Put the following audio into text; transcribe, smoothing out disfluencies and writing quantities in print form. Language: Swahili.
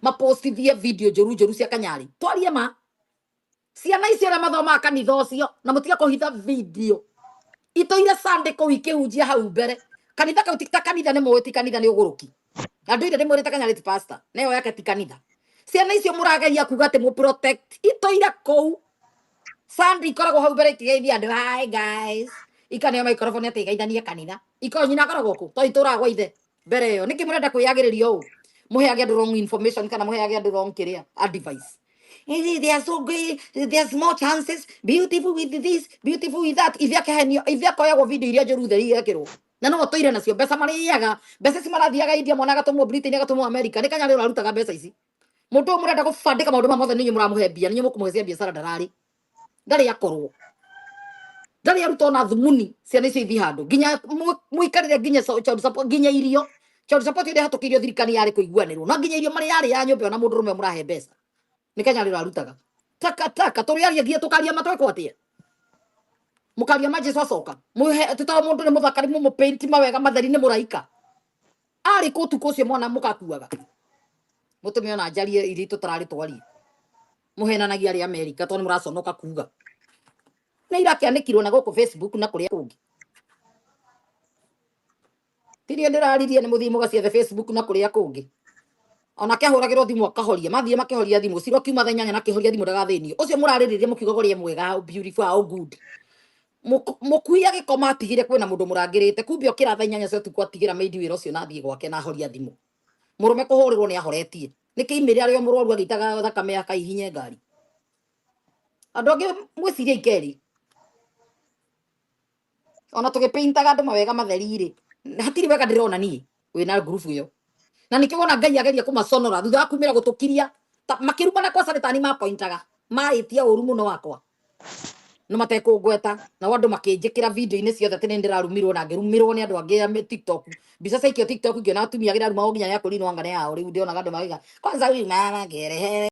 mapostithie video njuru cia Kanyari twarie ma ciana icio na mathoma kanitha ucio na mutige kuhitha video itoire Sunday ko ikihunjia hau mbere kanitha kau tikta kanitha ne mwiti kanitha ne uguruki andu ire ndimwirite Kanyari ti pastor neo yake ti kanitha ciana icio murageria kuga ati mu protect itoire kou Sunday ikoragwo hau mbere itigeithia andu hi guys ikane microphone ati igaithanie kanitha ikonyina koragwo ku to itura gwa ithe mbere yo niki murenda kwiyagiriria u muheage andu wrong information kana muheage andu wrong kiria advice. They are so great. There's more chances. Beautiful with this, beautiful with that. If you go video iria njuru theri yekirwo. Na no toire nacio Mbeca mariaga. Mbeca cimarathiaga India mwana gatumwo Britain gatumwo America. Ni Kanyari urarutaga mbeca ici. Mundu murenda gubandika maundu ma mothe ninyi muramuhembia ninyi mukumuhezia biashara darari. Ndari yakorwo. Ndari aruto na thumuni ciana icio ithi handu. Ginya muikarire ginya child support ginya irio. Child support ire hatukirio thirikani yari kuiguanirwo. No ginya irio mari yari ya nyumba na mundu rume murahe mbeca. Ni Kanyari urarutaga taka turiaria ngie tukaria matweko atia mukaria majesu acoka muhe tutawa mundu ni muthakari mu paint mawega matheri ni muraika ari kutu kucio mwana mukakuaga mutumia na njarie iri tutarari twari muhenanagia ari America to ni muraconoka kuga na irakianikirwo na guku Facebook na kuria kungi tirie ndiraririe ni muthii mugacia Facebook na kuria kungi ona kehuragirwo thimu akahoria mathie makehoria thimu ciro kiuma thenya na kehoria thimu ndagathinio ucio murariririe mukiuga gorie mwega how beautiful how good mukuia gikoma atigire kwina mundu murangirite kumbe okira thenya cio tukwa tigira maidi wira ucio nathie gwake na horia thimu murume kuhurirwo ni ahoretie niki imiri ario murwaru agitaga thakame akaihinye ngari andu angi mwiciria ikeri ona tugipaintaga andu mawega matherire hatiri wega ndirona nie wina group yo na nikiwona Ngai ageria kumaconora thutha wa kumira gutukiria Makirumba na kwa sanitani ma pointaga maitia uru muno wakwa no matekungweta na wandu makinjikira video ini ciothe tene ndirarumirwo na ngirumirwo ni andu angi ya TikTok mbica ciakio TikTok ngiona atumia gira ruma oginya ya kurinwa ngane yao riu ndiona andu magiga kwanza huyu mama gerehe